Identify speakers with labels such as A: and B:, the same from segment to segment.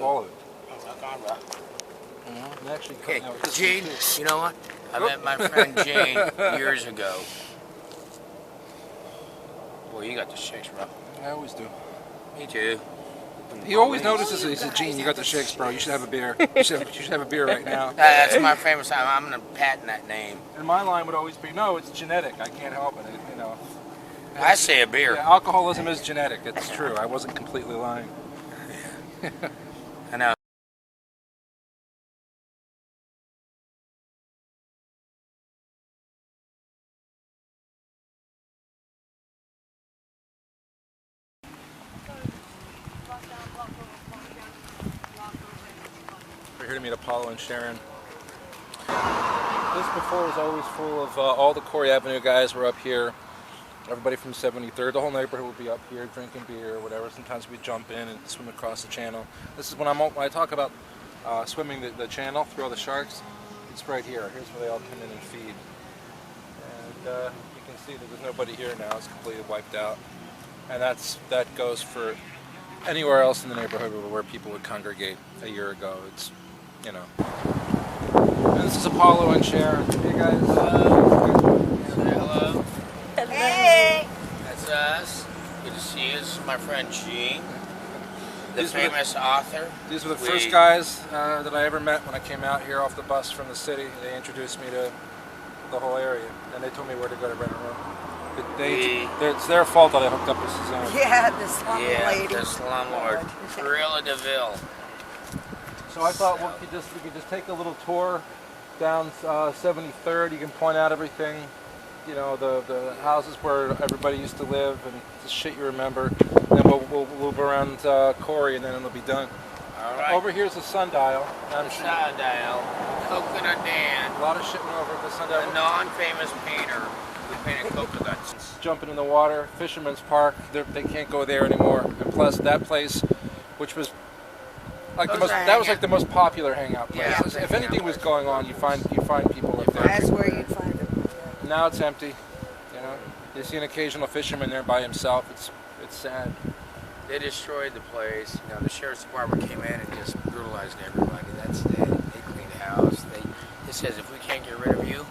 A: all of it.
B: Actually,
C: Okay, Gene, you know what? I met my friend Jane years ago. Boy, you got the shakes, bro.
A: I always do.
C: Me too.
A: He always notices it. He said, Gene, you got the shakes, bro. You should have a beer. You should have a beer right now.
C: That's my famous time. I'm going to patent that name.
A: And my line would always be, no, it's genetic. I can't help it. You know.
C: I say a beer.
A: Yeah, alcoholism is genetic. It's true. I wasn't completely lying.
C: I know.
A: We're here to meet Apollo and Sharon. This before was always full of all the Corey Avenue guys were up here. Everybody from 73rd, the whole neighborhood would be up here drinking beer or whatever. Sometimes we jump in and swim across the channel. This is when I talk about swimming the channel through all the sharks. It's right here. Here's where they all come in and feed. And you can see that there's nobody here now. It's completely wiped out. And that goes for anywhere else in the neighborhood where people would congregate a year ago. It's, you know. And this is Apollo and Sharon. Hey guys.
C: Hello.
D: Hey!
C: That's us. Good to see you. This is my friend Gene, the famous author.
A: These were the first guys that I ever met when I came out here off the bus from the city. They introduced me to the whole area, and they told me where to go to rent a room. It's their fault that I hooked up with Suzanne.
D: Yeah, the slumlord.
C: Yeah, the slumlord. Gorilla DeVille.
A: So I thought we could just take a little tour down 73rd. You can point out everything, you know, the houses where everybody used to live and the shit you remember. Then we'll move around Corey, and then it'll be done.
C: All right.
A: Over here's the sundial.
C: The sundial. Coconut Dan.
A: A lot of shit went over at the sundial.
C: A non-famous painter who painted coconuts.
A: Jumping in the water, Fisherman's Park. They can't go there anymore. And plus, that place, which was like the most popular hangout place.
C: Yeah,
A: if anything was going on, you find people up there.
D: That's where you find them.
A: Now it's empty. You know, you see an occasional fisherman there by himself. It's sad.
C: They destroyed the place. You know, the sheriff's department came in and just brutalized everybody. That's it. They cleaned the house. It says if we can't get rid of you,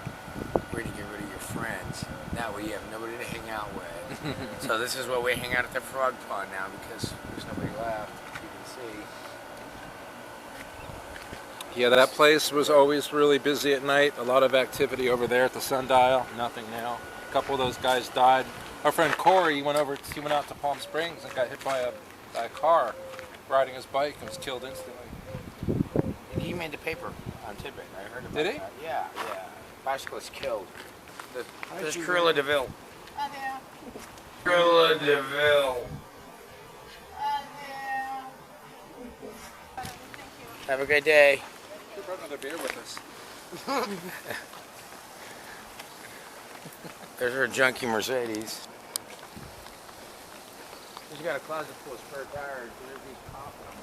C: we're gonna get rid of your friends. That way you have nobody to hang out with. So this is where we hang out at the frog pond now because there's nobody left. You can see.
A: Yeah, that place was always really busy at night. A lot of activity over there at the sundial. Nothing now. A couple of those guys died. Our friend Corey went out to Palm Springs and got hit by a car riding his bike and was killed instantly.
C: And he made the paper on Tidbit. I heard about
A: Did he?
C: that. Yeah. Bicyclist killed. This is Gorilla DeVille. Gorilla DeVille. Have a good day.
A: You brought another beer with us.
C: There's her junky Mercedes. She's got a closet full of spare tires. There's these popping.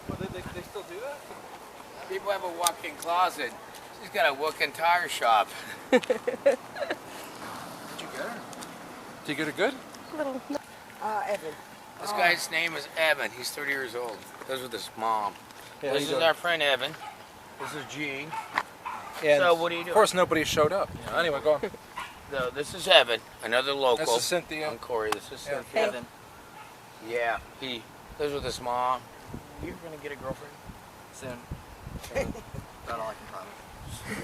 A: Well, they still do that?
C: People have a walk-in closet. She's got a walk-in tire shop.
A: Did you get her? Did you get her good?
D: Little. Evan.
C: This guy's name is Evan. He's 30 years old. Lives with his mom.
A: Yeah,
C: This is our friend Evan. This is Gene.
A: And
C: So what are you doing?
A: Of course, nobody showed up. Anyway, go on.
C: No, this is Evan, another local.
A: This is Cynthia.
C: I'm Corey. This is Cynthia.
D: Hey.
C: Evan. Yeah, he lives with his mom. You gonna get a girlfriend?
E: Soon. That's all I can promise.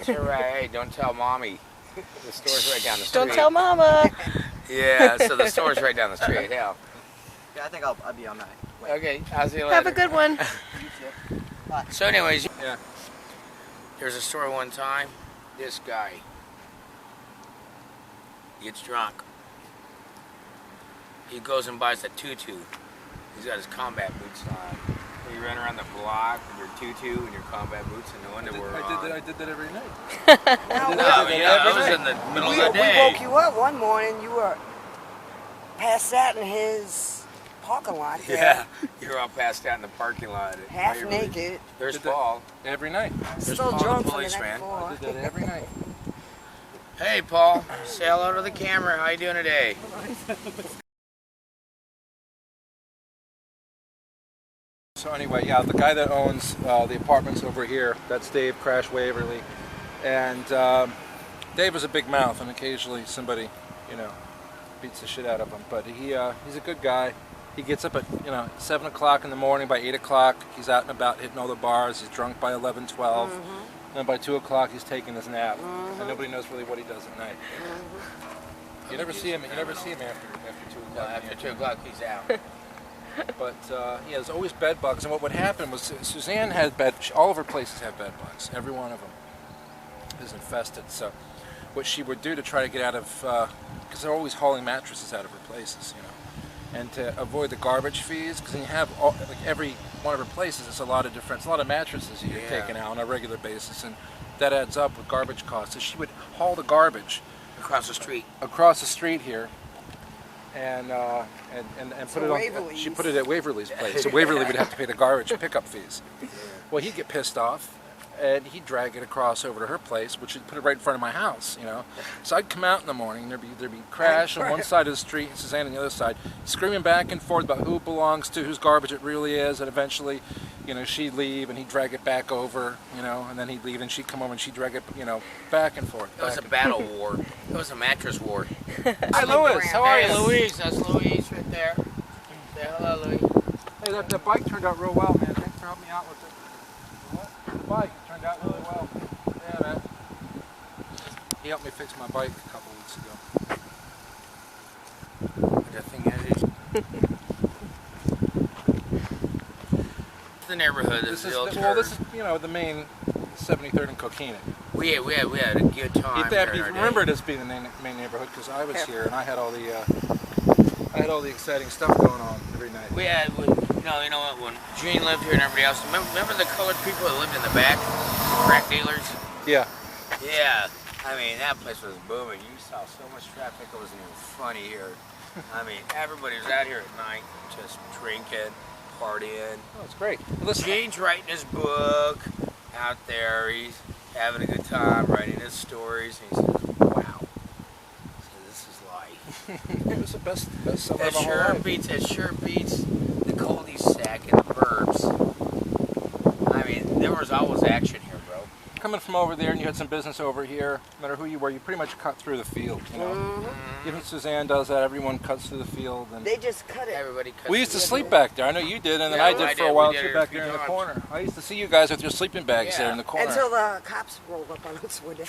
C: It's alright. Hey, don't tell mommy. The store's right down the street.
D: Don't tell Mama.
C: Yeah, so the store's right down the street. Yeah.
E: Yeah, I think I'll be on that. Wait.
C: Okay, I'll see you later.
D: Have a good one.
E: You too.
C: So anyways,
A: Yeah.
C: there's a story one time. This guy gets drunk. He goes and buys a tutu. He's got his combat boots on. You run around the block with your tutu and your combat boots and no underwear on.
A: I did that every night.
C: No, yeah, I was in the middle of the
D: We
C: day.
D: woke you up one morning. You were passed out in his parking lot there.
C: Yeah, you're all passed out in the parking lot.
D: Half naked.
C: There's
A: Did that-
C: Paul.
A: Every night.
C: There's
D: Still
C: Paul, the
D: drunk from the
C: policeman.
D: night
A: I
D: before.
A: did that every night.
C: Hey, Paul. Say hello to the camera. How you doing today?
A: So anyway, yeah, the guy that owns the apartments over here, that's Dave Crash Waverly, and Dave is a big mouth, and occasionally somebody, you know, beats the shit out of him. But he's a good guy. He gets up at 7 o'clock in the morning. By 8 o'clock, he's out and about hitting all the bars. He's drunk by 11, 12. And by 2 o'clock, he's taking his nap, and nobody knows really what he does at night. You never see him. You never see him after 2 o'clock.
C: No, after 2 o'clock, he's out.
A: But yeah, there's always bed bugs, and what would happen was Suzanne had all of her places have bed bugs. Every one of them is infested. So what she would do to try to get out of, because they're always hauling mattresses out of her places, and to avoid the garbage fees, because then you have like every one of her places, it's a lot of mattresses you get taken out on a regular basis, and that adds up with garbage costs. So she would haul the garbage
C: Across the street
A: here. And put it on. She put it at Waverly's place, so Waverly would have to pay the garbage pickup fees. Well, he'd get pissed off, and he'd drag it across over to her place, which would put it right in front of my house, So I'd come out in the morning, and there'd be Crash on one side of the street, and Suzanne on the other side, screaming back and forth about who it belongs to, whose garbage it really is, and eventually, she'd leave, and he'd drag it back over, and then he'd leave, and she'd come over, and she'd drag it, back and forth.
C: It was a battle war. It was a mattress war.
A: Hi, Louis. How are you?
C: Hey, Louise. That's Louise right there. Say hello, Louise.
A: Hey, that bike turned out real well, man. Thanks for helping me out with it. What? The bike turned out really well. Yeah, man. He helped me fix my bike a couple weeks ago.
C: The thing is, the neighborhood is
A: this is the main 73rd and Coquina.
C: We had a good time.
A: You remember this being the main neighborhood because I was here and I had all the exciting stuff going on every night.
C: We had, you know what? When Gene lived here and everybody else, remember the colored people that lived in the back, crack dealers?
A: Yeah.
C: Yeah. I mean, that place was booming. You saw so much traffic, it wasn't even funny here. I mean, everybody was out here at night, just drinking, partying.
A: Oh, it's great. Listen,
C: Gene's writing his book out there. He's having a good time writing his stories. And he says, "Wow, so this is life."
A: It was the best summer
C: It
A: of my whole life.
C: it sure beats the cul-de-sac and the burbs. I mean, there was always action here, bro.
A: Coming from over there and you had some business over here, no matter who you were, you pretty much cut through the field, Even Suzanne does that, everyone cuts through the field. And
D: they just cut it.
C: Everybody cuts
A: we used to
C: through
A: sleep back there. I know you did, and then I did for a while too back there in the corner. I used to see you guys with your sleeping bags there in the corner.
D: Until the cops rolled up on us one day.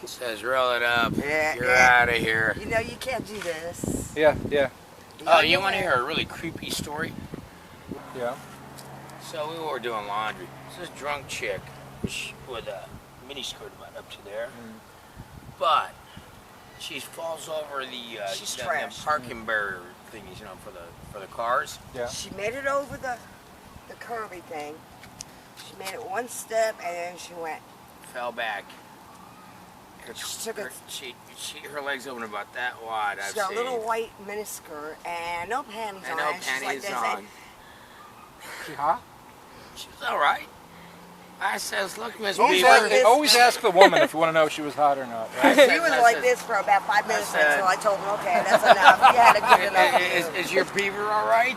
C: It says, roll it up.
D: Yeah,
C: You're out of here.
D: You can't do this.
A: Yeah.
C: Oh, you want to hear a really creepy story?
A: Yeah.
C: So we were doing laundry. This drunk chick with a mini skirt about up to there, but she falls over the parking barrier thingies, for the cars.
A: Yeah.
D: She made it over the curvy thing. She made it one step and then she went.
C: Fell back. Her legs open about that wide.
D: She's got a little white miniskirt and no panties on.
C: No
D: She's
C: panties
D: like this.
C: on.
A: She hot?
C: She was all right. I says, look, Miss
A: Always
C: Beaver.
A: always ask the woman if you want to know if she was hot or not. Right?
D: She was like this for about 5 minutes until I told her, okay, that's enough. You had a good enough.
C: Is your beaver all right?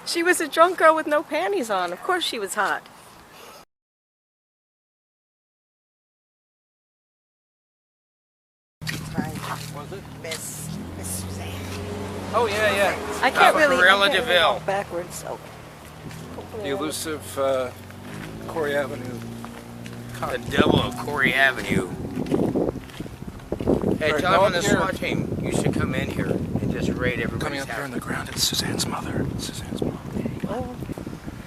B: She was a drunk girl with no panties on. Of course she was hot.
A: Was it?
D: Miss Suzanne.
A: Oh yeah.
B: I can't really
C: Corella DeVille.
B: walk backwards, so.
A: The elusive Corey Avenue.
C: The devil of Corey Avenue. Hey,
A: Right,
C: tell
A: no
C: them on the
A: one here.
C: SWAT team you should come in here and just raid everybody's
A: Coming up
C: house.
A: here on the ground, it's Suzanne's mother. Suzanne's mom.
B: Oh.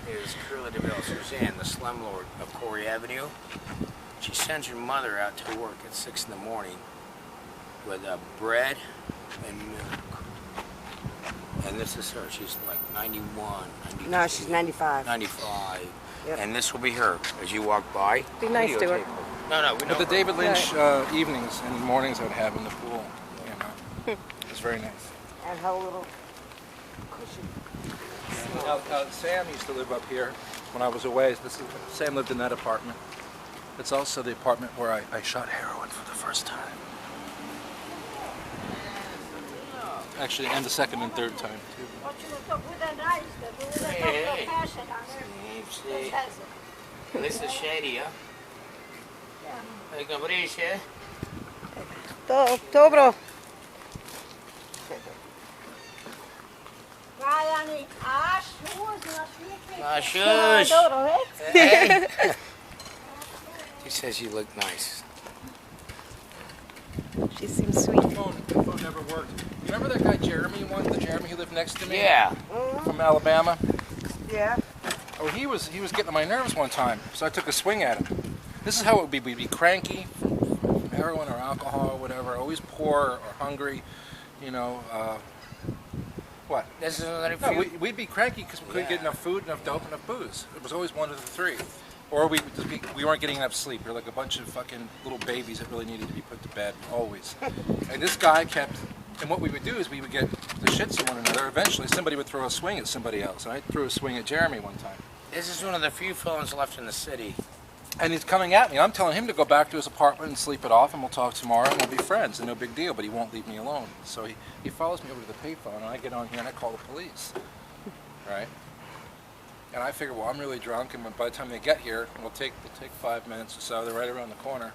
C: Is Corella DeVille, Suzanne, the slumlord of Corey Avenue. She sends her mother out to work at 6 in the morning with bread and milk. And this is her. She's like 91, 92.
D: No, she's 95.
C: 95.
D: Yep.
C: And this will be her as you walk by.
B: Be nice to her.
C: Videotape No, we know
A: But the
C: her.
A: David Lynch evenings and mornings I would have in the pool, it's very nice.
D: And her little cushion.
A: Sam used to live up here when I was away. Sam lived in that apartment. It's also the apartment where I shot heroin for the first time. Actually, and the second and third time, too.
C: Hey. See. This is shady, huh? Are you gonna breathe, yeah?
B: Dobro.
C: Shush.
B: Dobro,
C: Hey. He says you look nice.
B: She seems sweet.
A: The phone never worked. You remember that guy Jeremy the Jeremy who lived next to me?
C: Yeah.
A: From Alabama?
D: Yeah.
A: Oh, he was getting on my nerves one time, so I took a swing at him. This is how it would be. We'd be cranky from heroin or alcohol or whatever, always poor or hungry, you know. What?
C: This is another
A: No, we'd be cranky because we couldn't get enough food, enough dope, enough booze. It was always one of the three. Or we weren't getting enough sleep. We were like a bunch of fucking little babies that really needed to be put to bed, always. And this guy kept, and what we would do is we would get the shits at one another. Eventually somebody would throw a swing at somebody else. And I threw a swing at Jeremy one time.
C: This is one of the few felons left in the city.
A: And he's coming at me. I'm telling him to go back to his apartment and sleep it off, and we'll talk tomorrow, and we'll be friends, and no big deal, but he won't leave me alone. So he follows me over to the payphone, and I get on here and I call the police, right? And I figure, well, I'm really drunk, and by the time they get here, it'll take 5 minutes or so. They're right around the corner.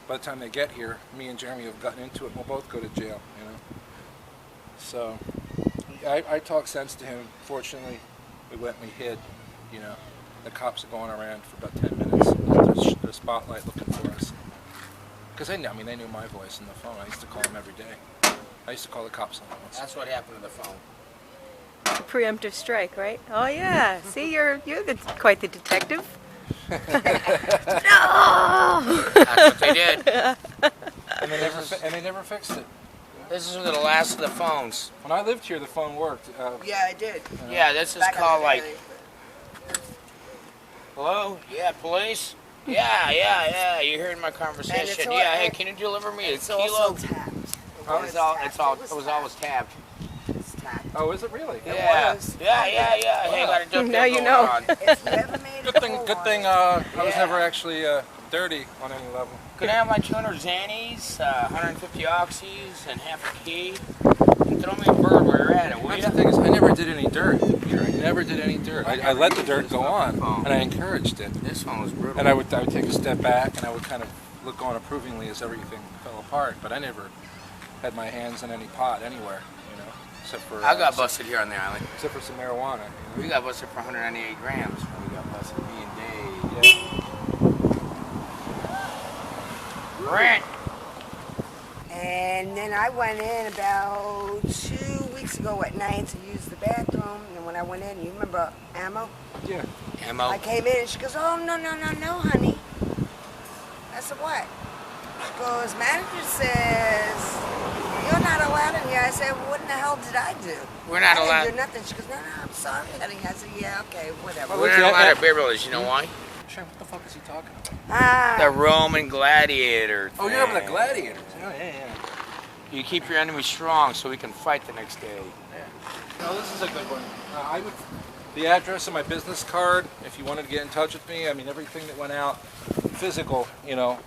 A: By the time they get here, me and Jeremy have gotten into it, and we'll both go to jail, you know? So I talked sense to him. Fortunately, we went and we hid, you know. The cops are going around for about 10 minutes. The spotlight looking for us. Because they knew my voice in the phone. I used to call them every day. I used to call the cops on them once.
C: That's what happened to the phone.
B: Preemptive strike, right? Oh yeah. See, you're quite the detective. No.
C: That's what they did.
A: And they never fixed it.
C: This is the last of the phones.
A: When I lived here, the phone worked.
D: Yeah, I did.
C: Yeah, this is
D: Back in
C: called
D: the
C: like,
D: day.
C: hello? Yeah, police? Yeah. You heard my conversation.
D: all-
C: Yeah, hey, can you deliver me a
D: It's
C: kilo?
D: also tapped.
C: It was always tabbed.
D: It's tapped.
A: Oh, is it really?
C: Yeah.
D: was.
C: Yeah. Hey, got a duck
B: Now you
C: going
B: know.
C: on.
D: It's never made
A: Good thing I was
C: Yeah.
A: never actually dirty on any level.
C: Could I have my 200 Xannies, 150 Oxys, and half a key? And throw me a bird where you're at it, will
A: That's
C: you?
A: the thing is, I never did any dirt. Peter. I never did any dirt. I let the dirt go on, and I encouraged it.
C: This one was brutal.
A: And I would take a step back, and I would kind of look on approvingly as everything fell apart. But I never had my hands in any pot anywhere, you know, except for
C: I got busted here on the island.
A: except for some marijuana. You
C: We got busted for 198 grams when we got busted, me and Dave.
A: know? Yeah.
C: Rent!
D: And then I went in about 2 weeks ago at night to use the bathroom. And when I went in, you remember Ammo?
A: Yeah.
C: Ammo.
D: I came in and she goes, oh, no, honey. I said, what? She goes, manager says, you're not allowed in here. I said, well, what in the hell did I do?
C: We're not
D: I
C: allowed.
D: didn't do nothing. She goes, no, I'm sorry, honey. I said, yeah, okay, whatever.
A: Well,
C: We're not allowed at Beverly's, you know why?
A: Sure, what the fuck is he talking about?
C: The Roman gladiator
A: Oh, you're having the
C: thing.
A: gladiators. Oh, yeah.
C: You keep your enemy strong so we can fight the next day.
A: No, this is a good one. The address on my business card, if you wanted to get in touch with me, I mean, everything that went out physical, you know,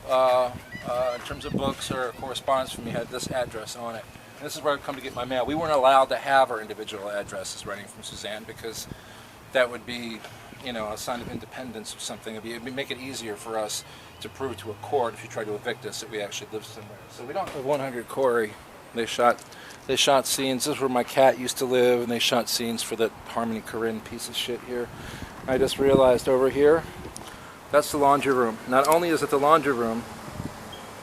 A: in terms of books or correspondence from me had this address on it. And this is where I'd come to get my mail. We weren't allowed to have our individual addresses running from Suzanne because that would be, you know, a sign of independence or something. It'd make it easier for us to prove to a court if you try to evict us that we actually live somewhere. So we don't have 100 Corey. They shot scenes. This is where my cat used to live, and they shot scenes for that Harmony Korine piece of shit here. I just realized over here, that's the laundry room. Not only is it the laundry room,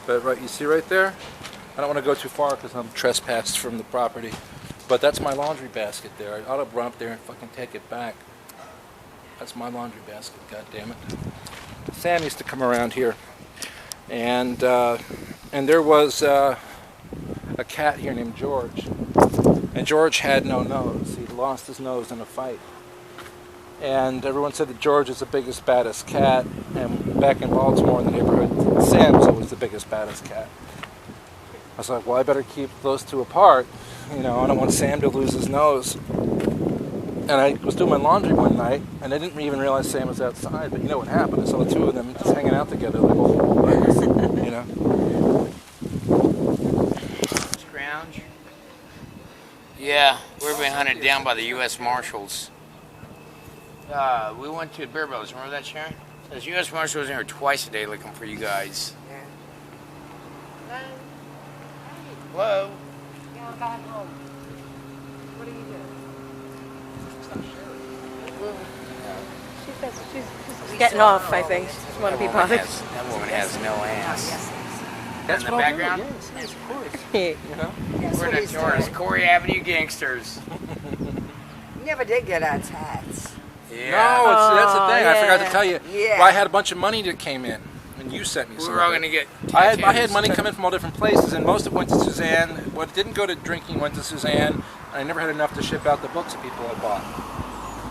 A: but right, you see right there? I don't want to go too far because I'm trespassed from the property. But that's my laundry basket there. I ought to run up there and fucking take it back. That's my laundry basket, god damn it. Sam used to come around here, and there was a cat here named George, and George had no nose. He lost his nose in a fight, and everyone said that George is the biggest, baddest cat. And back in Baltimore, in the neighborhood, Sam was always the biggest, baddest cat. I was like, well, I better keep those two apart. You know, I don't want Sam to lose his nose. And I was doing my laundry one night, and I didn't even realize Sam was outside. But you know what happened? I saw the two of them just hanging out together, like, oh, you know.
C: Scrounge? Yeah, we're being hunted down by the U.S. Marshals. We went to Beer Brothers. Remember that, Sharon? The U.S. Marshal was in here twice a day looking for you guys.
D: Yeah.
C: Hello.
B: Yeah, I'm back home. What are you doing? She's getting off, I think. She doesn't want to be bothered.
C: That woman has no ass.
D: Yes.
A: That's
C: in the
A: what I'll do.
C: background?
A: Yes, of course.
B: Yeah.
A: You know?
D: That's
C: We're
D: what
C: the
D: he's
C: tourists,
D: doing.
C: Corey Avenue gangsters.
D: You never did get our tats.
C: Yeah.
A: No, that's the thing. I forgot to
B: yeah.
A: tell you.
D: Yeah.
A: Well, I had a bunch of money that came in, and you sent me
C: We
A: some.
C: were all
A: of it.
C: going to get
A: I had
C: tattoos.
A: money come in from all different places, and most of it went to Suzanne. What didn't go to drinking went to Suzanne, and I never had enough to ship out the books that people had bought.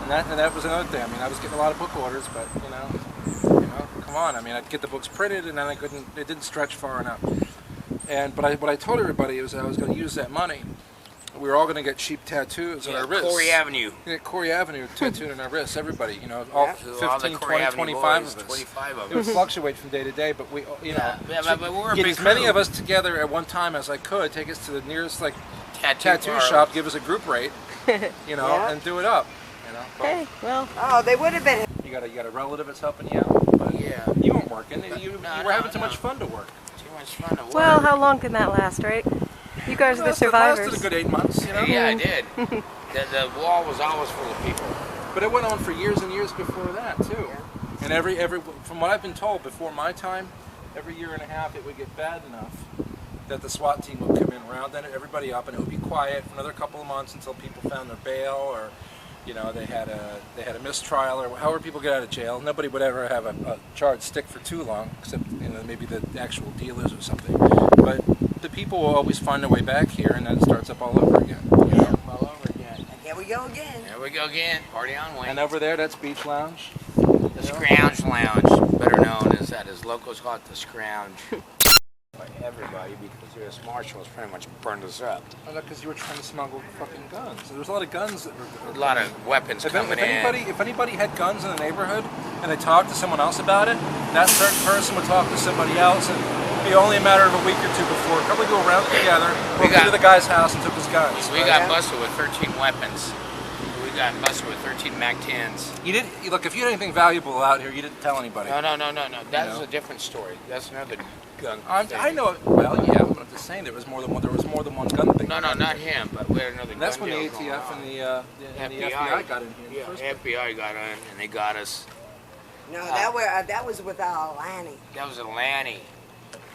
A: And that was another thing. I mean, I was getting a lot of book orders, but you know, come on. I mean, I'd get the books printed, and then it didn't stretch far enough. But what I told everybody was that I was going to use that money. We were all going to get cheap tattoos on our wrists.
C: Corey Avenue.
A: Yeah, Corey Avenue tattooed on our wrists. Everybody, you know, all
D: Yeah.
A: 15,
C: All the Corey
A: 20,
C: Avenue
A: 25
C: boys,
A: of us.
C: 25 of
A: It would
C: us.
A: fluctuate from day to day, but we, you know,
C: Yeah, but we're a
A: get
C: big
A: as many
C: crew.
A: of us together at one time as I could, take us to the nearest like tattoo
C: parlor.
A: shop, give us a group rate, you know,
D: Yeah.
A: and do it up. You know, but
B: Hey, well,
D: Oh, they would have been.
A: you got a relative that's helping you out, but
C: Yeah.
A: you weren't working. You were
C: No,
A: having too
C: no.
A: much fun to work.
C: Too much fun to work.
B: well, how long can that last, right? You guys are the
A: Lasted
B: survivors.
A: a good 8 months, you know.
C: Yeah, I did. The wall was always full of people.
A: But it went on for years and years before that too. And every from what I've been told before my time, every year and a half it would get bad enough that the SWAT team would come in, round everybody up, and it would be quiet for another couple of months until people found their bail, or you know they had a mistrial, or however people get out of jail. Nobody would ever have a charge stick for too long, except you know maybe the actual dealers or something. But the people will always find their way back here, and then it starts up all over again. You know?
C: All over again.
D: And here we go again.
C: There we go again. Party on Wayne.
A: And over there, that's Beach Lounge.
C: The Scrounge Lounge, better known as locals call it the Scrounge. By everybody, because the U.S. Marshals pretty much burned us up.
A: Because you were trying to smuggle fucking guns. There was a lot of guns that were.
C: A lot of weapons coming in.
A: If anybody had guns in the neighborhood and they talked to someone else about it, that certain person would talk to somebody else, and it'd be only a matter of a week or two before a couple would go around together, go to the guy's house and took his guns.
C: We got busted with 13 weapons. We got busted with 13 Mac 10s.
A: You didn't look. If you had anything valuable out here, you didn't tell anybody.
C: No. That's
A: know?
C: a different story. That's another gun.
A: I know it. Well, yeah, but I'm just saying there was more than one. There was more than one gun thing.
C: No, not him, but we had another
A: And that's
C: gun
A: when the
C: deal going
A: ATF
C: on.
A: and the FBI got in here. In the
C: Yeah,
A: first place.
C: FBI got in and they got us.
D: No, that was with Lanny.
C: That was Atlantic.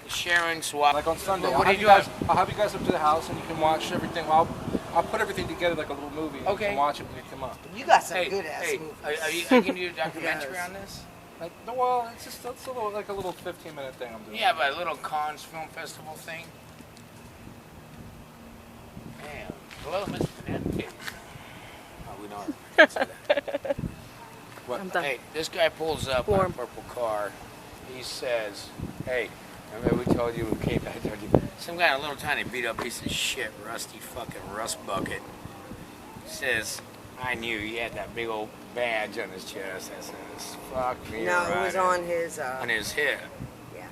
C: Sharon SWAT.
A: Like on Sunday,
C: What
A: I'll
C: do
A: have
C: you
A: you guys. I'll have you guys up to the house and you can watch everything. Well, I'll put everything together like a little movie. And
C: Okay.
A: You can watch it when you come up.
D: You got some
C: Hey,
D: good ass
C: hey,
D: movies.
C: are you going to do a documentary
D: Yes.
C: on this?
A: Like, no, well, it's just that's a little like a little 15-minute thing I'm doing.
C: Yeah, but a little Cannes Film Festival thing. Damn. Hello, Mr. Fernandez. Oh, we know.
A: What?
B: I'm done.
C: Hey, this guy pulls up on a
B: Warm.
C: purple car. He says, hey, remember we told you we came back, I told you. Some guy in a little tiny beat up piece of shit, rusty fucking rust bucket. Says, I knew he had that big old badge on his chest that says, fuck me.
D: No, it
C: right
D: was on his.
C: on his hip.
D: Yeah.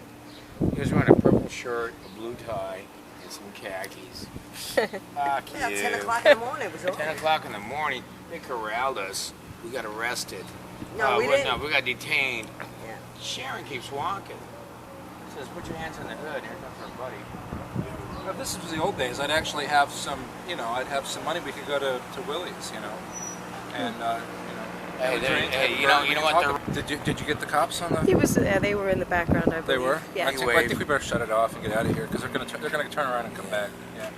C: He was wearing a purple shirt, a blue tie, and some khakis. Fuck
D: Yeah,
C: you.
D: 10 o'clock in the morning it was over.
C: 10 o'clock in the morning, they corralled us. We got arrested.
D: No, we didn't.
C: No, we got detained.
D: Yeah.
C: Sharon keeps walking. Says, put your hands on the hood. Here comes our buddy.
A: If this was the old days, I'd actually have some, you know, I'd have some money. We could go to Willie's, you know, and you know.
C: Hey,
A: have a drink,
C: hey,
A: have a
C: you
A: burger,
C: know
A: we could
C: what
A: talk about- Did you get the cops on the?
B: He was. They were in the background, I believe.
A: They were.
B: Yeah.
A: I think we better shut it off and get out of here because they're gonna turn around and come back. Yeah.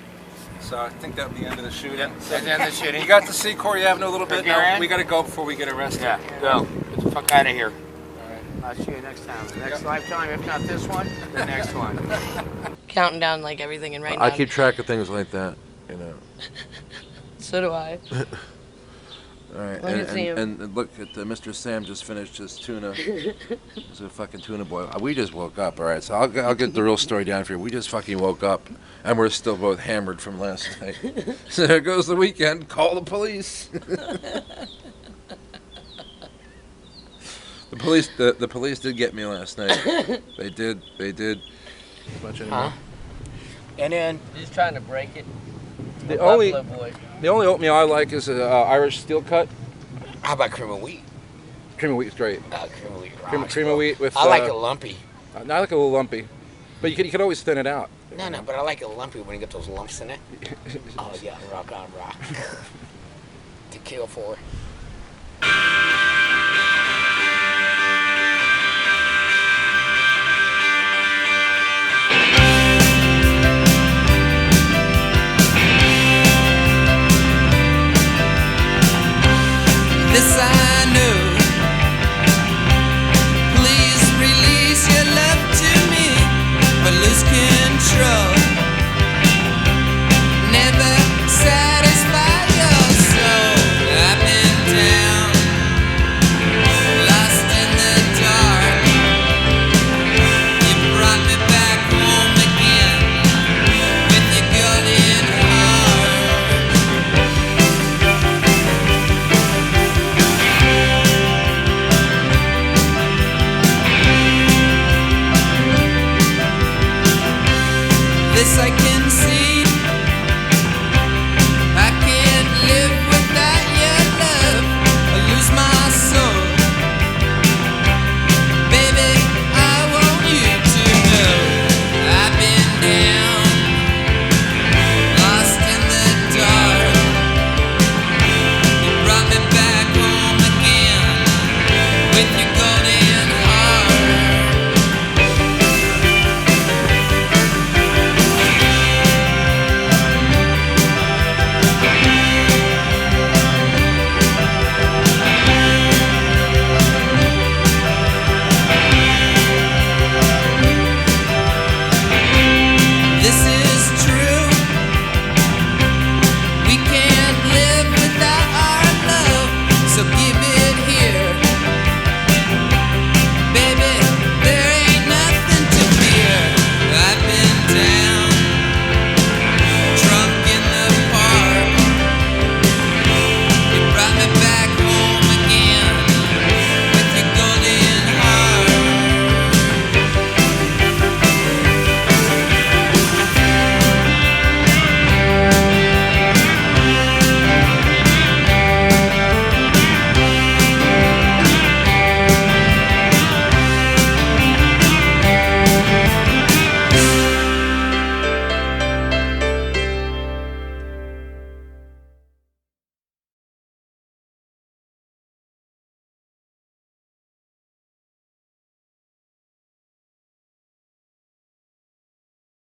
A: So I think that'll be the end of the shooting.
C: Yep, that's the end of the shooting.
A: You got to see Corey Avenue a little bit.
C: You're
A: Now
C: in?
A: we got to go before we get arrested.
C: Yeah, go. Get the fuck out of here.
A: All right.
C: I'll see you next time. Next lifetime, if not this one, the next one.
F: Counting down like everything and right now.
G: I keep track of things like that, you know.
F: So do I.
G: All right,
F: Let me see him.
G: and look at Mr. Sam just finished his tuna. It's a fucking tuna boil. We just woke up, all right. So I'll get the real story down for you. We just fucking woke up, and we're still both hammered from last night. So there goes the weekend. Call the police. The police did get me last night. They did. Much anymore.
C: And then,
F: He's trying to break it.
A: The only
F: Buffalo boy.
A: oatmeal I like is Irish steel cut.
C: how about cream of wheat?
A: Cream of wheat is great.
C: Cream of wheat.
A: Cream of wheat with.
C: I like it lumpy.
A: I like it a little lumpy, but you could always thin it out.
C: No, but I like it lumpy when you get those lumps in it. Oh yeah, rock on rock. To kill for.
H: This side